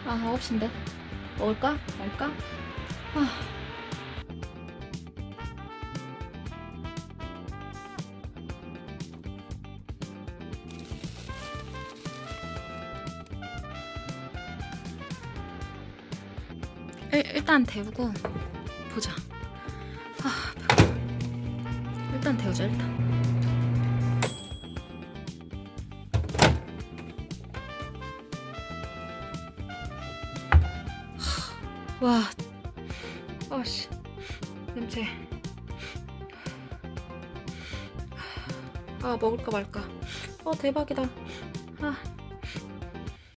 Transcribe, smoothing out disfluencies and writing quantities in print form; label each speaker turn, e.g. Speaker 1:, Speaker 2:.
Speaker 1: 아, 9시인데. 먹을까? 말까? 아. 일단 데우고 보자. 아, 일단 데우자, 일단. 와, 아씨, 냄새. 아, 먹을까 말까. 대박이다. 아.